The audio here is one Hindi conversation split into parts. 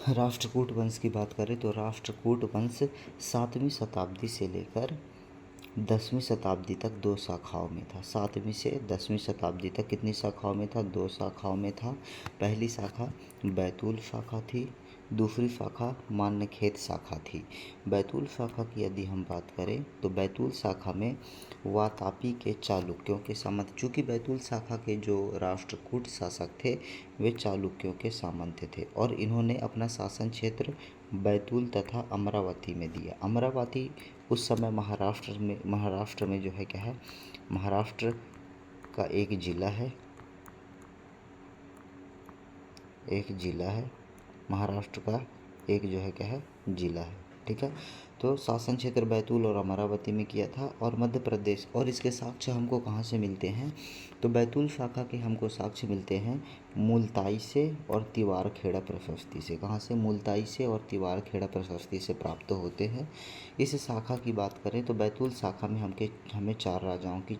राष्ट्रकूट वंश की बात करें तो राष्ट्रकूट वंश 7वीं शताब्दी से लेकर 10वीं शताब्दी तक दो शाखाओं में था। 7वीं से 10वीं शताब्दी तक कितनी शाखाओं में था? दो शाखाओं में था। पहली शाखा बैतूल शाखा थी, दूसरी शाखा मान्यखेत शाखा थी। बैतूल शाखा की यदि हम बात करें तो बैतूल शाखा में वातापी के चालुक्यों के सामंत, चूँकि बैतूल शाखा के जो राष्ट्रकूट शासक थे वे चालुक्यों के सामंत थे और इन्होंने अपना शासन क्षेत्र बैतूल तथा अमरावती में दिया। अमरावती उस समय महाराष्ट्र में जो है क्या है, महाराष्ट्र का एक जिला है, महाराष्ट्र का एक जो है क्या है, जिला है। ठीक है, तो शासन क्षेत्र बैतूल और अमरावती में किया था। और मध्य प्रदेश, और इसके साक्ष्य हमको कहाँ से मिलते हैं? तो बैतूल शाखा के हमको साक्ष्य मिलते हैं मुलताई से और तिवार खेड़ा प्रशस्ति से। कहाँ से? मुलताई से और तिवार खेड़ा प्रशस्ति से प्राप्त होते हैं। इस शाखा की बात करें तो बैतूल शाखा में हमें 4 राजाओं की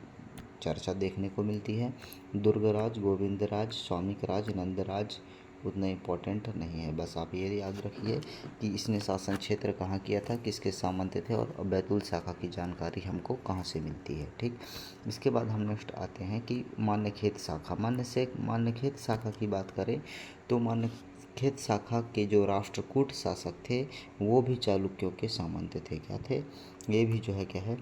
चर्चा देखने को मिलती है। दुर्गराज, गोविंदराज, स्वामिकराज, नंदराज उतना इम्पोर्टेंट नहीं है, बस आप ये याद रखिए कि इसने शासन क्षेत्र कहाँ किया था, किसके सामंत थे और बैतूल शाखा की जानकारी हमको कहाँ से मिलती है। ठीक, इसके बाद हम नेक्स्ट आते हैं कि मान्यखेत शाखा। मान्यखेत शाखा की बात करें तो मान्यखेत शाखा के जो राष्ट्रकूट शासक थे वो भी चालुक्यों के सामंत थे। क्या थे? ये भी जो है क्या है,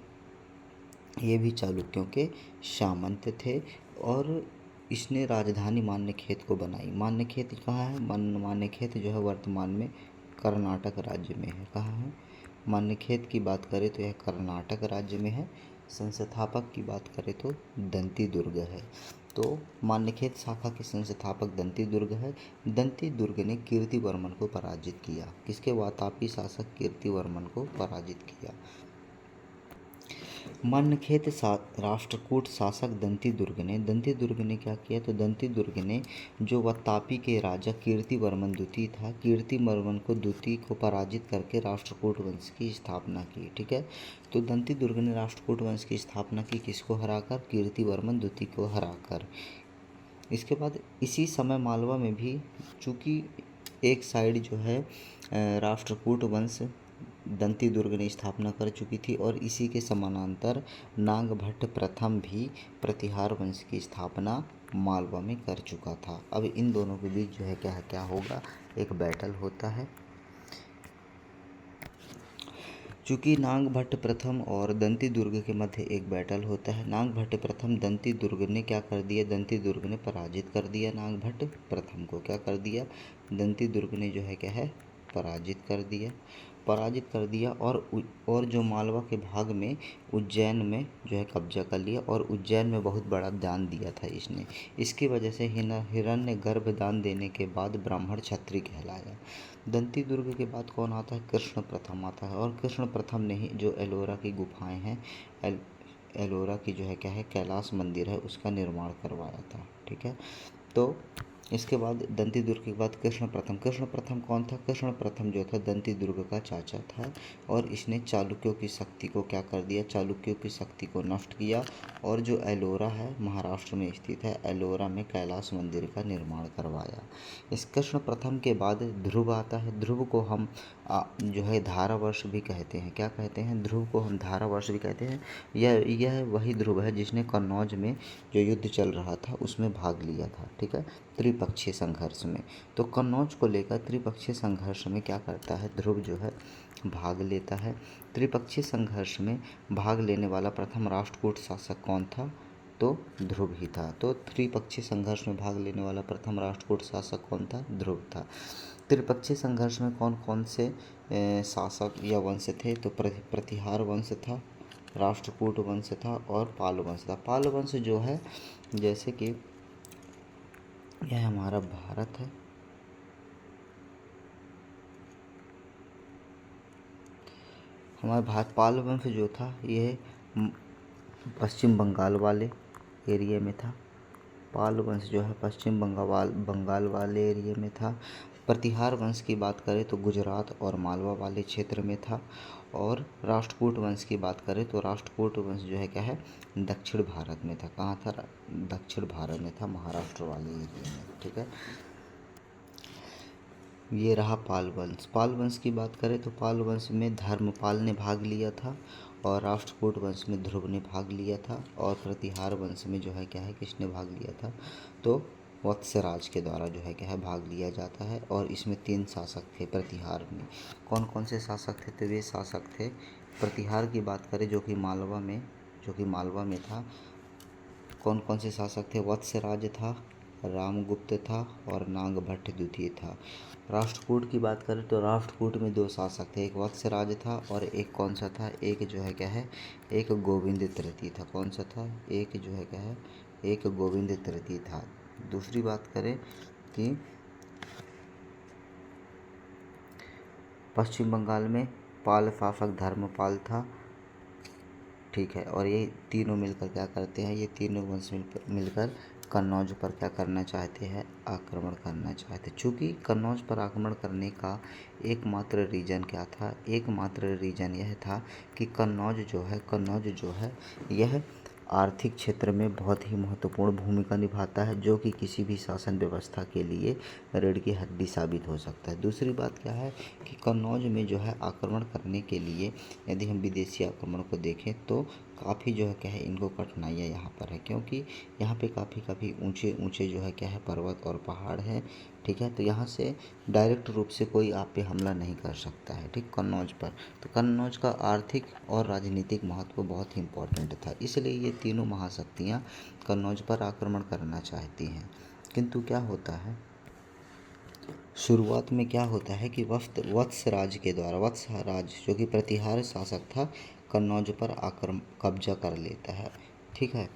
ये भी चालुक्यों के सामंत थे। और इसने राजधानी मान्यखेत को बनाई। मान्यखेत कहाँ है? मान्यखेत जो है वर्तमान में कर्नाटक राज्य में है। कहाँ है? मान्यखेत की बात करें तो यह कर्नाटक राज्य में है। संस्थापक की बात करें तो दंती दुर्ग है। तो मान्यखेत शाखा के संस्थापक दंती दुर्ग है। दंती दुर्ग ने कीर्तिवर्मन को पराजित किया। किसके? वातापी शासक कीर्तिवर्मन को पराजित किया। मान्यखेत राष्ट्रकूट शासक दंती दुर्ग ने क्या किया? तो दंती दुर्ग ने जो वातापी के राजा कीर्तिवर्मन द्वितीय था, कीर्तिवर्मन को द्वितीय को पराजित करके राष्ट्रकूट वंश की स्थापना की। ठीक है, तो दंती दुर्ग ने राष्ट्रकूट वंश की स्थापना की किसको हराकर? कीर्तिवर्मन द्वितीय को हराकर। इसके बाद इसी समय मालवा में भी, चूँकि एक साइड जो है राष्ट्रकूट वंश दंती दुर्ग ने स्थापना कर चुकी थी और इसी के समानांतर नागभट्ट प्रथम भी प्रतिहार वंश की स्थापना मालवा में कर चुका था। अब इन दोनों के बीच जो है क्या होगा, एक बैटल होता है। चूँकि नागभट्ट प्रथम और दंती दुर्ग के मध्य एक बैटल होता है। नागभट्ट प्रथम दंती दुर्ग ने क्या कर दिया? दंती दुर्ग ने पराजित कर दिया नागभट्ट प्रथम को। क्या कर दिया? दंती दुर्ग ने जो है क्या है, पराजित कर दिया और जो मालवा के भाग में उज्जैन में जो है कब्जा कर लिया और उज्जैन में बहुत बड़ा दान दिया था इसने। इसकी वजह से हिरण्यगर्भ दान देने के बाद ब्राह्मण क्षत्रिय कहलाया। दंती दुर्ग के बाद कौन आता है? कृष्ण प्रथम आता है। और कृष्ण प्रथम ने ही जो एलोरा की गुफाएं हैं, एलोरा की जो है क्या है, कैलाश मंदिर है, उसका निर्माण करवाया था। ठीक है, तो इसके बाद दंती दुर्ग के बाद कृष्ण प्रथम कौन था? कृष्ण प्रथम जो था दंती दुर्ग का चाचा था और इसने चालुक्यों की शक्ति को क्या कर दिया? चालुक्यों की शक्ति को नष्ट किया और जो एलोरा है महाराष्ट्र में स्थित है, एलोरा में कैलाश मंदिर का निर्माण करवाया। इस कृष्ण प्रथम के बाद ध्रुव आता है। ध्रुव को हम जो है धारावर्ष भी कहते हैं। क्या कहते हैं? ध्रुव को हम धारावर्ष भी कहते हैं। यह वही ध्रुव है जिसने कन्नौज में जो युद्ध चल रहा था उसमें भाग लिया था। ठीक है, त्रिपक्षीय संघर्ष में। तो कन्नौज को लेकर त्रिपक्षीय संघर्ष में क्या करता है? ध्रुव जो है भाग लेता है। त्रिपक्षीय संघर्ष में भाग लेने वाला प्रथम राष्ट्रकूट शासक कौन था? तो ध्रुव ही था। तो त्रिपक्षीय संघर्ष में भाग लेने वाला प्रथम राष्ट्रकूट शासक कौन था? ध्रुव था। त्रिपक्षीय संघर्ष में कौन कौन से शासक या वंश थे? तो प्रतिहार वंश था, राष्ट्रकूट वंश था और पाल वंश था। पाल वंश जो है, जैसे कि यह हमारा भारत है, हमारा भारत पाल वंश जो था यह पश्चिम बंगाल वाले एरिया में था। पाल वंश जो है पश्चिम बंगाल वाले एरिया में था। प्रतिहार वंश की बात करें तो गुजरात और मालवा वाले क्षेत्र में था। और राष्ट्रकूट वंश की बात करें तो राष्ट्रकूट वंश जो है क्या है, दक्षिण भारत में था। कहाँ था? दक्षिण भारत में था, महाराष्ट्र वाले एरिया में। ठीक है, ये रहा पाल वंश। पाल वंश की बात करें तो पाल वंश में धर्मपाल ने भाग लिया था और राष्ट्रकूट वंश में ध्रुव ने भाग लिया था और प्रतिहार वंश में जो है क्या है किसने भाग लिया था, तो वत्सराज के द्वारा जो है क्या है भाग लिया जाता है। और इसमें 3 शासक थे प्रतिहार में। कौन कौन से शासक थे, तो वे शासक थे प्रतिहार की बात करें जो कि मालवा में था। कौन कौन से शासक थे, वत्सराज था, रामगुप्त था और नागभट्ट द्वितीय था। राष्ट्रकूट की बात करें तो राष्ट्रकूट में 2 शासक थे, एक वत्सराज था और एक कौन सा था, एक जो है क्या है एक गोविंद तृतीय था। कौन सा था, एक जो है क्या है एक गोविंद तृतीय था। दूसरी बात करें कि पश्चिम बंगाल में पाल शासक धर्मपाल था, ठीक है। और ये तीनों मिलकर क्या करते हैं, ये तीनों वंश मिलकर कन्नौज पर क्या करना चाहते हैं, आक्रमण करना चाहते। चूँकि कन्नौज पर आक्रमण करने का एकमात्र रीज़न क्या था, एकमात्र रीज़न यह था कि कन्नौज जो है यह आर्थिक क्षेत्र में बहुत ही महत्वपूर्ण भूमिका निभाता है, जो कि किसी भी शासन व्यवस्था के लिए रीढ़ की हड्डी साबित हो सकता है। दूसरी बात क्या है कि कन्नौज में जो है आक्रमण करने के लिए यदि हम विदेशी आक्रमण को देखें तो काफ़ी जो है क्या है इनको कठिनाइयाँ यहाँ पर है, क्योंकि यहाँ पे काफ़ी ऊंचे जो है क्या है पर्वत और पहाड़ है, ठीक है। तो यहाँ से डायरेक्ट रूप से कोई आप पे हमला नहीं कर सकता है, ठीक, कन्नौज पर। तो कन्नौज का आर्थिक और राजनीतिक महत्व बहुत ही इम्पोर्टेंट था, इसलिए ये तीनों महाशक्तियाँ कन्नौज पर आक्रमण करना चाहती हैं। किंतु क्या होता है, शुरुआत में क्या होता है कि वत्सराज जो कि प्रतिहार शासक था, कन्नौज पर कब्जा कर लेता है, ठीक है।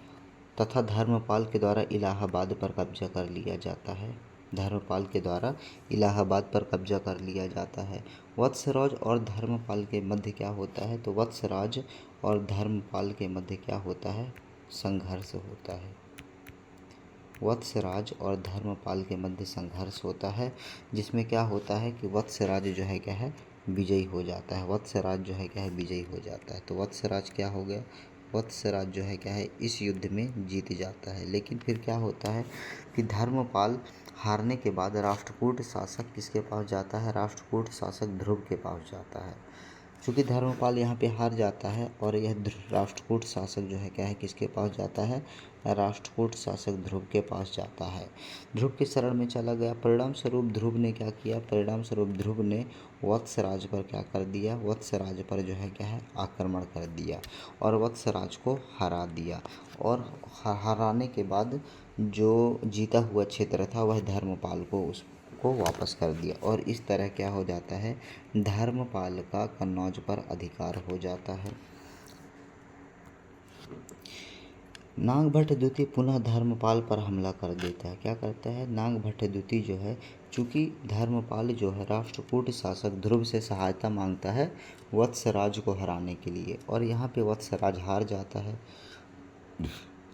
तथा धर्मपाल के द्वारा इलाहाबाद पर कब्जा कर लिया जाता है। धर्मपाल के द्वारा इलाहाबाद पर कब्जा कर लिया जाता है। वत्सराज और धर्मपाल के मध्य क्या होता है, तो वत्सराज और धर्मपाल के मध्य क्या होता है, संघर्ष होता है। वत्सराज और धर्मपाल के मध्य संघर्ष होता है, जिसमें क्या होता है कि वत्सराज जो है क्या है विजयी हो जाता है। वत्सराज जो है क्या है विजयी हो जाता है। तो वत्सराज क्या हो गया, वत्सराज जो है क्या है इस युद्ध में जीत जाता है। लेकिन फिर क्या होता है कि धर्मपाल हारने के बाद राष्ट्रकूट शासक किसके पास जाता है, राष्ट्रकूट शासक ध्रुव के पास जाता है। चूँकि धर्मपाल यहाँ पे हार जाता है और यह राष्ट्रकूट शासक जो है क्या है किसके पास जाता है, राष्ट्रकूट शासक ध्रुव के पास जाता है। ध्रुव के शरण में चला गया। परिणाम स्वरूप ध्रुव ने क्या किया, परिणाम स्वरूप ध्रुव ने वत्सराज पर क्या कर दिया, वत्सराज पर जो है क्या है आक्रमण कर दिया और वत्सराज को हरा दिया। और हराने के बाद जो जीता हुआ क्षेत्र था वह धर्मपाल को वापस कर दिया। और इस तरह क्या हो जाता है, धर्मपाल का कन्नौज पर अधिकार हो जाता है। नागभट्ट द्वितीय पुनः धर्मपाल पर हमला कर देता है। क्या करता है, नागभट्ट द्वितीय जो है, चूँकि धर्मपाल जो है राष्ट्रकूट शासक ध्रुव से सहायता मांगता है वत्सराज को हराने के लिए, और यहाँ पे वत्सराज हार जाता है।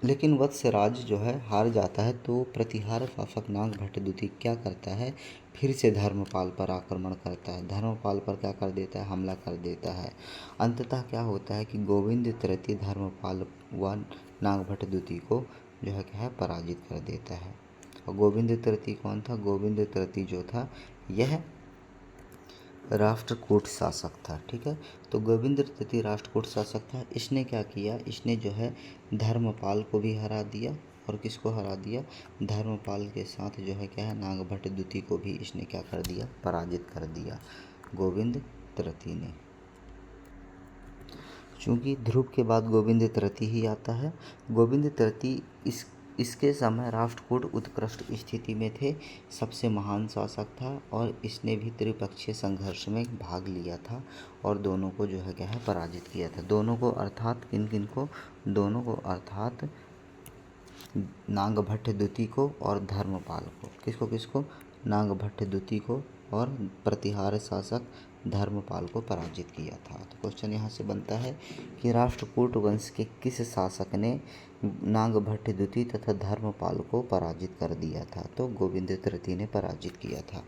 लेकिन वत्सराज जो है हार जाता है तो प्रतिहार शासक नागभट्ट द्वितीय क्या करता है, फिर से धर्मपाल पर आक्रमण करता है। धर्मपाल पर क्या कर देता है, हमला कर देता है। अंततः क्या होता है कि गोविंद तृतीय धर्मपाल व नागभट्ट द्वितीय को जो है क्या है पराजित कर देता है। और गोविंद तृतीय कौन था, गोविंद तृतीय जो था यह राष्ट्रकूट शासक था, ठीक है। तो गोविंद तृतीय राष्ट्रकूट शासक था। इसने क्या किया, इसने जो है धर्मपाल को भी हरा दिया। और किसको हरा दिया, धर्मपाल के साथ जो है क्या है नागभट्ट द्वितीय को भी इसने क्या कर दिया, पराजित कर दिया गोविंद तृतीय ने। चूँकि ध्रुव के बाद गोविंद तृतीय ही आता है। गोविंद तृतीय इसके समय राष्ट्रकूट उत्कृष्ट स्थिति में थे, सबसे महान शासक था और इसने भी त्रिपक्षीय संघर्ष में भाग लिया था और दोनों को जो है क्या है पराजित किया था। दोनों को अर्थात किन को, दोनों को अर्थात नागभट्ट द्वितीय को और धर्मपाल को। किसको, नागभट्ट द्वितीय को और प्रतिहार शासक धर्मपाल को पराजित किया था। तो क्वेश्चन यहाँ से बनता है कि राष्ट्रकूट वंश के किस शासक ने नागभट्ट द्वितीय तथा धर्मपाल को पराजित कर दिया था, तो गोविंद तृतीय ने पराजित किया था।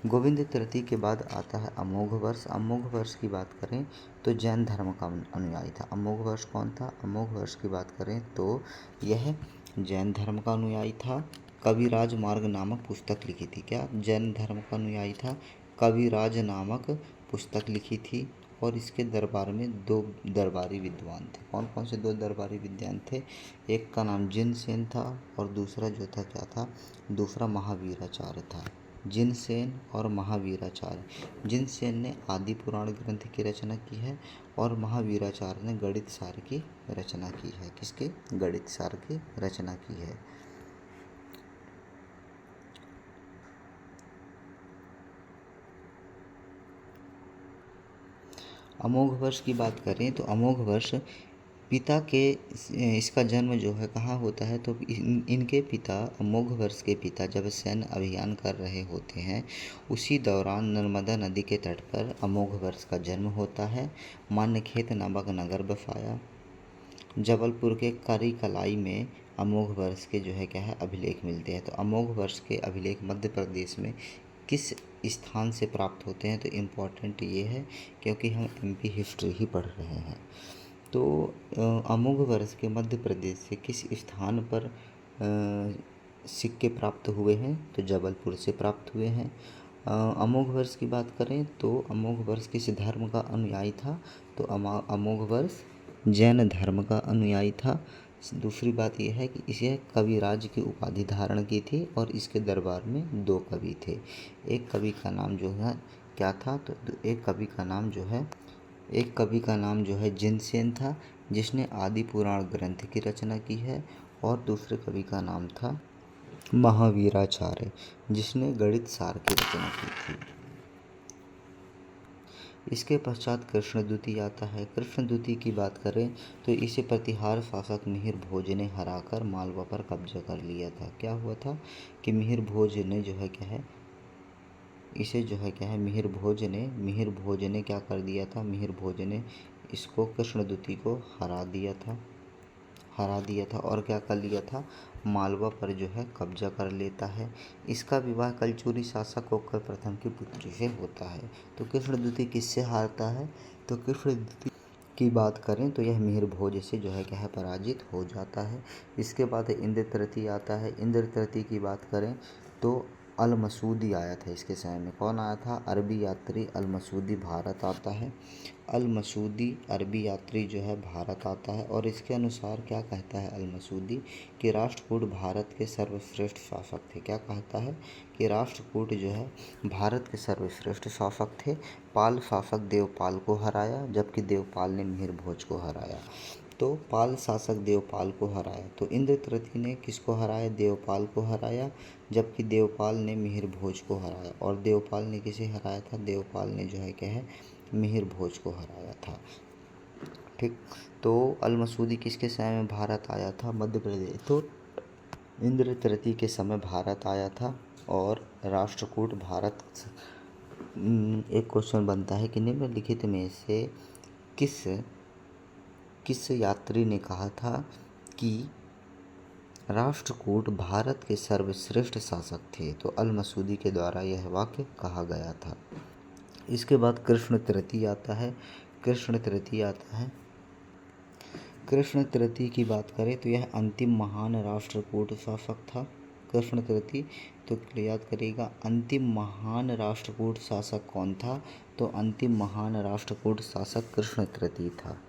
गोविंद तृतीय के बाद आता है अमोघ वर्ष। अमोघ वर्ष की बात करें तो जैन धर्म का अनुयायी था। अमोघ वर्ष कौन था, अमोघ वर्ष की बात करें तो यह जैन धर्म का अनुयायी था। कविराज मार्ग नामक पुस्तक लिखी थी। क्या जैन धर्म का अनुयायी था, कविराज नामक पुस्तक लिखी थी। और इसके दरबार में 2 दरबारी विद्वान थे। कौन कौन से 2 दरबारी विद्वान थे? एक का नाम जिनसेन था और दूसरा जो था क्या था, दूसरा महावीराचार्य था। जिनसेन और महावीराचार्य। जिनसेन ने आदि पुराण ग्रंथ की रचना की है और महावीराचार्य ने गणित सार की रचना की है। किसके? गणित सार की रचना की है। अमोघ वर्ष की बात करें तो अमोघ वर्ष पिता के इसका जन्म जो है कहाँ होता है, तो इनके पिता अमोघ वर्ष के पिता जब सैन्य अभियान कर रहे होते हैं उसी दौरान नर्मदा नदी के तट पर अमोघ वर्ष का जन्म होता है। मान्यखेत नामक नगर बसाया। जबलपुर के करीकलाई में अमोघ वर्ष के जो है क्या है अभिलेख मिलते हैं। तो अमोघ वर्ष के अभिलेख मध्य प्रदेश में किस स्थान से प्राप्त होते हैं? तो इम्पोर्टेंट ये है क्योंकि हम एमपी हिस्ट्री ही पढ़ रहे हैं। तो अमोघ वर्ष के मध्य प्रदेश से किस स्थान पर सिक्के प्राप्त हुए हैं? तो जबलपुर से प्राप्त हुए हैं। अमोघ वर्ष की बात करें तो अमोघ वर्ष किस धर्म का अनुयायी था? तो अमोघ वर्ष जैन धर्म का अनुयायी था। दूसरी बात यह है कि इसे कविराज की उपाधि धारण की थी और इसके दरबार में 2 कवि थे। एक कवि का नाम जो है क्या था? तो एक कवि का नाम जो है जिनसेन था, जिसने आदि पुराण ग्रंथ की रचना की है। और दूसरे कवि का नाम था महावीराचार्य, जिसने गणित सार की रचना की थी। इसके पश्चात कृष्णद्वती आता है। कृष्णद्वती की बात करें तो इसे प्रतिहार शासक मिहिर भोज ने हराकर मालवा पर कब्जा कर लिया था। क्या हुआ था कि मिहिर भोज ने जो है क्या है इसे जो है क्या है मिहिर भोज ने क्या कर दिया था? मिहिर भोज ने इसको कृष्णद्वती को हरा दिया था और क्या कर लिया था? मालवा पर जो है कब्जा कर लेता है। इसका विवाह कलचुरी शासक कोकर प्रथम की पुत्री से होता है। तो कृष्णद्वती किससे हारता है? तो कृष्णद्वती की बात करें तो यह मिहिर भोज से जो है क्या है पराजित हो जाता है। इसके बाद इंद्र तृतीय आता है। इंद्र तृतीय की बात करें तो अल मसूदी आया था इसके समय में। कौन आया था? अरबी यात्री अल मसूदी भारत आता है। अल मसूदी अरबी यात्री जो है भारत आता है और इसके अनुसार क्या कहता है अल मसूदी कि राष्ट्रकूट भारत के सर्वश्रेष्ठ शासक थे। क्या कहता है कि राष्ट्रकूट जो है भारत के सर्वश्रेष्ठ शासक थे। पाल शासक देवपाल को हराया जबकि देवपाल ने मिहिर भोज को हराया। तो पाल शासक देवपाल को हराया। तो इंद्र तृतीय ने किसको हराया? देवपाल को हराया, जबकि देवपाल ने मिहिर भोज को हराया। और देवपाल ने किसे हराया था? देवपाल ने जो है क्या है मिहिर भोज को हराया था। ठीक। तो अल मसूदी किसके समय में भारत आया था? मध्य प्रदेश। तो इंद्र तृतीय के समय भारत आया था और राष्ट्रकूट भारत। एक क्वेश्चन बनता है कि निम्नलिखित में से किस यात्री ने कहा था कि राष्ट्रकूट भारत के सर्वश्रेष्ठ शासक थे? तो अल मसूदी के द्वारा यह वाक्य कहा गया था। इसके बाद कृष्ण तृतीय आता है। कृष्ण तृतीय की बात करें तो यह अंतिम महान राष्ट्रकूट शासक था। कृष्ण तृतीय तो याद करिएगा अंतिम महान राष्ट्रकूट शासक कौन था? तो अंतिम महान राष्ट्रकूट शासक कृष्ण तृतीय था।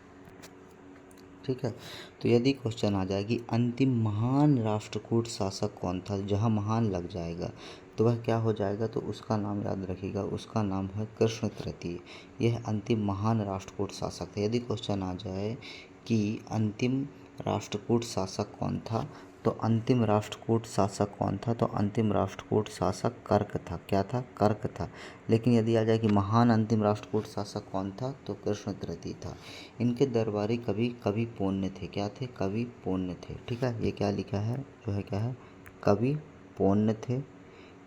ठीक है। तो यदि क्वेश्चन आ जाए कि अंतिम महान राष्ट्रकूट शासक कौन था, जहाँ महान लग जाएगा तो वह क्या हो जाएगा? तो उसका नाम याद रखिएगा, उसका नाम है कृष्ण तृतीय। यह अंतिम महान राष्ट्रकूट शासक थे। यदि क्वेश्चन आ जाए कि अंतिम राष्ट्रकूट शासक कौन था, तो अंतिम राष्ट्रकूट शासक कौन था? तो अंतिम राष्ट्रकूट शासक कर्क था। क्या था? कर्क था। लेकिन यदि आ जाए कि महान अंतिम राष्ट्रकूट शासक कौन था, तो कृष्ण तृतीय था। इनके दरबारी कवि पोन्य थे। क्या थे? कवि पोन्य थे। ठीक है। ये क्या लिखा है? जो है क्या है कवि पोन्य थे।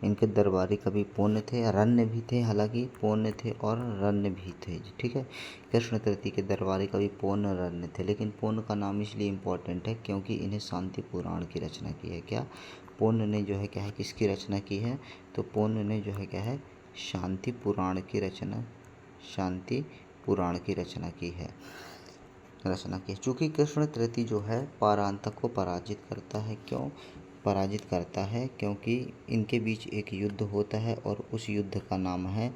इनके दरबारी कवि पोन्य थे, रण्य भी थे, हालांकि पोन्य थे और रण्य भी थे। ठीक है। कृष्ण तृतीय के दरबारी कवि पोन्य रण्य थे, लेकिन पोन्य का नाम इसलिए इम्पोर्टेंट है क्योंकि इन्हें शांति पुराण की रचना की है। क्या? पोन्य ने जो है क्या है किसकी रचना की है? तो पोन्य ने जो है क्या है शांति पुराण की रचना की है। चूँकि कृष्ण तृतीय जो है पारांतक को पराजित करता है। क्यों? पराजित करता है क्योंकि इनके बीच एक युद्ध होता है और उस युद्ध का नाम है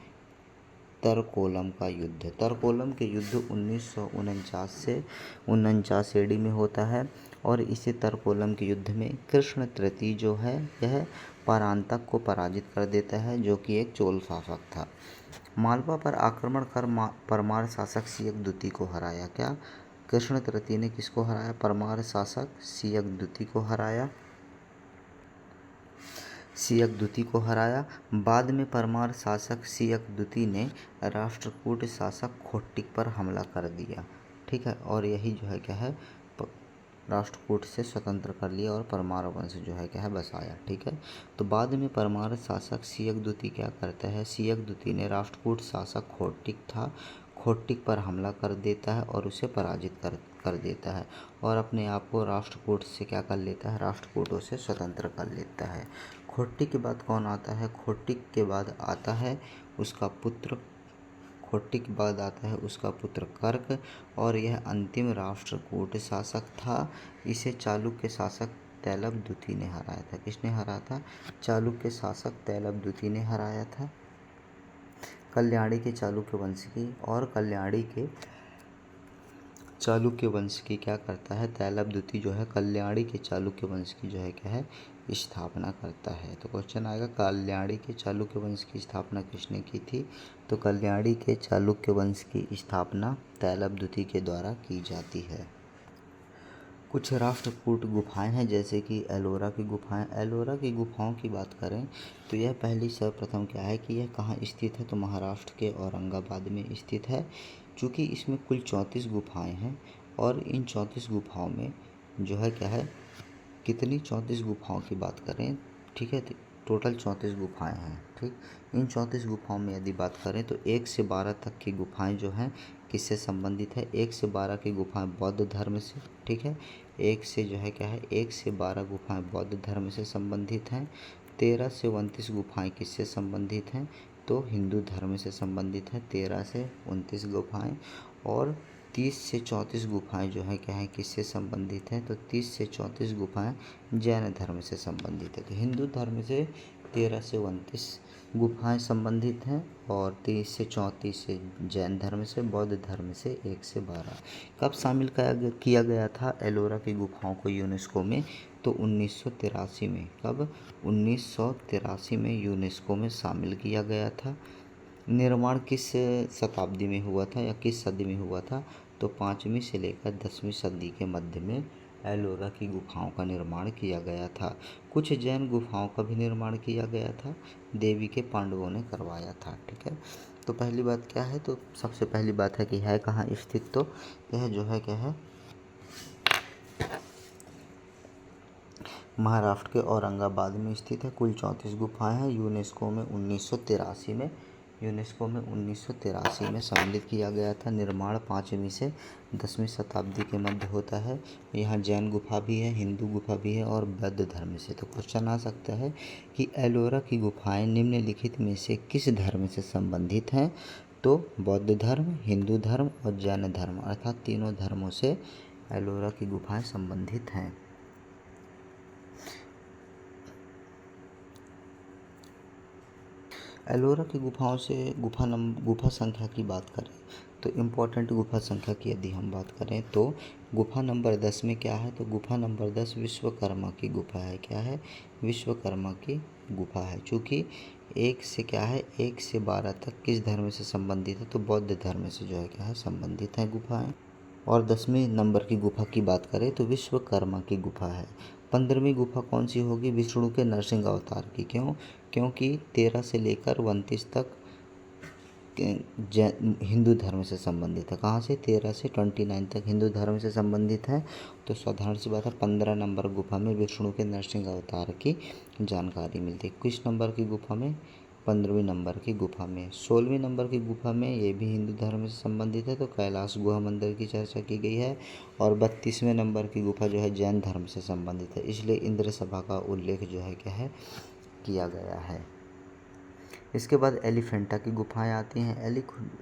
तरकोलम का युद्ध। तरकोलम के युद्ध 1949 से 49 AD में होता है और इसी तरकोलम के युद्ध में कृष्ण तृतीय जो है यह परांतक को पराजित कर देता है, जो कि एक चोल शासक था। मालवा पर आक्रमण कर परमार शासक सियक द्वितीय को हराया। क्या कृष्ण तृतीय ने किसको हराया? परमार शासक सियक द्वितीय को हराया। सियक द्वितीय को हराया। बाद में परमार शासक सियक द्वितीय ने राष्ट्रकूट शासक खोट्टिक पर हमला कर दिया। ठीक है, और यही जो है क्या है राष्ट्रकूट से स्वतंत्र कर लिया और परमार वंश जो है क्या है बसाया। ठीक है, तो बाद में परमार शासक सियक द्वितीय क्या करता है? सियक द्वितीय ने राष्ट्रकूट शासक खोट्टिक था, खोट्टिक पर हमला कर देता है और उसे पराजित कर देता है और अपने आप को राष्ट्रकूट से क्या कर लेता है? राष्ट्रकूटों से स्वतंत्र कर लेता है। खोट्टिक के बाद कौन आता है? खोट्टिक के बाद आता है उसका पुत्र खोट्टिक के बाद आता है उसका पुत्र कर्क और यह अंतिम राष्ट्रकूट शासक था। इसे चालुक्य शासक तैलभ द्वितीय ने हराया था। किसने हराया था? चालुक्य शासक तैलभ द्वितीय ने हराया था। कल्याणी के चालुक्य वंश की और कल्याणी के चालुक्य वंश की क्या करता है? तैलभ द्वितीय जो है कल्याणी के चालुक्य वंश की जो है क्या है स्थापना करता है। तो क्वेश्चन आएगा कल्याणी के चालुक्य वंश की स्थापना किसने की थी? तो कल्याणी के चालुक्य वंश की स्थापना तैलभ द्वितीय के द्वारा की जाती है। कुछ राष्ट्रकूट गुफाएं हैं जैसे कि एलोरा की गुफाएं। एलोरा की गुफाओं की बात करें तो यह पहली सर्वप्रथम क्या है कि यह कहाँ स्थित है? तो महाराष्ट्र के औरंगाबाद में स्थित है। चूँकि इसमें कुल 34 गुफाएं हैं और इन 34 गुफाओं में जो है क्या है कितनी 34 गुफाओं की बात करें, ठीक है, टोटल 34 गुफाएं हैं। ठीक, इन 34 गुफाओं में यदि बात करें तो 1 से 12 तक की गुफाएं जो हैं किससे संबंधित है? 1 से 12 की गुफाएं बौद्ध धर्म से। ठीक है, 1 से जो है क्या है 1 से 12 गुफाएं बौद्ध धर्म से संबंधित हैं। 13 से 29 गुफाएं किससे संबंधित हैं? तो हिंदू धर्म से संबंधित है 13 से 29 गुफाएं। और 30 से 34 गुफाएं जो है क्या है किससे संबंधित हैं? तो 30 से 34 गुफाएं जैन धर्म से संबंधित है। तो हिंदू धर्म से 13 से 29 गुफाएं संबंधित हैं और 30 से 34 से जैन धर्म से, बौद्ध धर्म से 1 से 12। कब शामिल किया गया था एलोरा की गुफाओं को यूनेस्को में? तो 1983 में। कब? 1983 में यूनेस्को में शामिल किया गया था। निर्माण किस शताब्दी में हुआ था या किस सदी में हुआ था? तो 5वीं से लेकर 10वीं सदी के मध्य में एलोरा की गुफाओं का निर्माण किया गया था। कुछ जैन गुफाओं का भी निर्माण किया गया था, देवी के पांडवों ने करवाया था। ठीक है, तो पहली बात क्या है? तो सबसे पहली बात है कि है कहाँ स्थित? तो यह जो है क्या है महाराष्ट्र के औरंगाबाद में स्थित है। कुल 34 गुफाएं हैं। यूनेस्को में 1983 में सम्मिलित किया गया था। निर्माण 5वीं से 10वीं शताब्दी के मध्य होता है। यहाँ जैन गुफा भी है, हिंदू गुफा भी है और बौद्ध धर्म से। तो क्वेश्चन आ सकता है कि एलोरा की गुफाएं निम्नलिखित में से किस धर्म से संबंधित हैं? तो बौद्ध धर्म, हिंदू धर्म और जैन धर्म, अर्थात तीनों धर्मों से एलोरा की गुफाएं संबंधित हैं। एलोरा की गुफाओं से गुफा संख्या की बात करें तो इम्पोर्टेंट गुफा संख्या की यदि हम बात करें तो गुफा नंबर 10 में क्या है? तो गुफा नंबर 10 विश्वकर्मा की गुफा है। क्या है? विश्वकर्मा की गुफा है। चूँकि 1 से क्या है 1 से 12 तक किस धर्म से संबंधित है? तो बौद्ध धर्म से जो है क्या है संबंधित है गुफाएँ। और 10वें नंबर की गुफा की बात करें तो विश्वकर्मा की गुफा है। 15वीं गुफा कौन सी होगी? विष्णु के नरसिंह अवतार की। क्यों? क्योंकि 13 से लेकर 29 तक हिंदू धर्म से संबंधित है। कहाँ से? 13 से 29 तक हिंदू धर्म से संबंधित है। तो साधारण सी बात है 15 नंबर गुफा में विष्णु के नरसिंह अवतार की जानकारी मिलती है। किस नंबर की गुफा में? 15वीं नंबर की गुफा में। 16वीं नंबर की गुफा में ये भी हिंदू धर्म से संबंधित है, तो कैलाश गुहा मंदिर की चर्चा की गई है। और 32वें नंबर की गुफा जो है जैन धर्म से संबंधित है, इसलिए इंद्र सभा का उल्लेख जो है क्या है किया गया है। इसके बाद एलिफेंटा की गुफाएं आती हैं।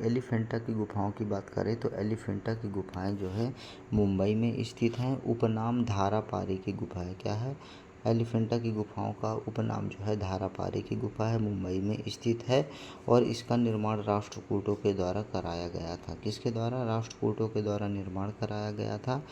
एलिफेंटा की गुफाओं की बात करें तो एलिफेंटा की गुफाएं जो है मुंबई में स्थित हैं। उपनाम धारापारी की गुफा है। क्या है? एलिफेंटा की गुफाओं का उपनाम जो है धारापारी की गुफा है, मुंबई में स्थित है और इसका निर्माण राष्ट्रकूटों के द्वारा कराया गया था। किसके द्वारा? राष्ट्रकूटों के द्वारा निर्माण कराया गया था।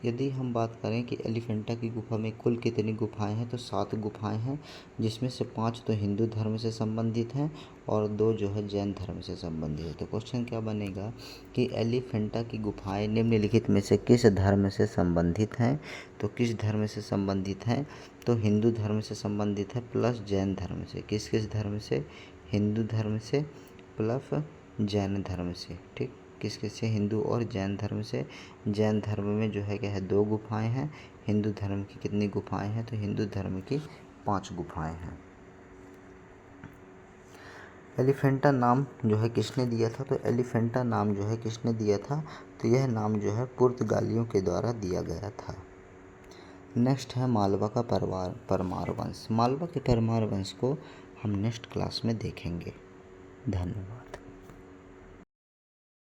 यदि हम बात करें कि एलिफेंटा की गुफा में कुल कितनी गुफाएं हैं, तो 7 गुफाएं हैं, जिसमें से 5 तो हिंदू धर्म से संबंधित हैं और 2 जो है जैन धर्म से संबंधित है। तो क्वेश्चन क्या बनेगा कि एलिफेंटा की गुफाएं निम्नलिखित में से किस धर्म से संबंधित हैं? तो किस धर्म से संबंधित हैं? तो हिंदू धर्म से संबंधित है प्लस जैन धर्म से। किस किस धर्म से? हिंदू धर्म से प्लस जैन धर्म से। ठीक, किस किस से? हिंदू और जैन धर्म से। जैन धर्म में जो है क्या है? 2 गुफाएं हैं। हिंदू धर्म की कितनी गुफाएं हैं? तो हिंदू धर्म की 5 गुफाएं हैं। एलिफेंटा नाम जो है किसने दिया था? तो एलिफेंटा नाम जो है किसने दिया था? तो यह नाम जो है पुर्तगालियों के द्वारा दिया गया था। नेक्स्ट है मालवा का परमार वंश। मालवा के परमार वंश को हम नेक्स्ट क्लास में देखेंगे। धन्यवाद।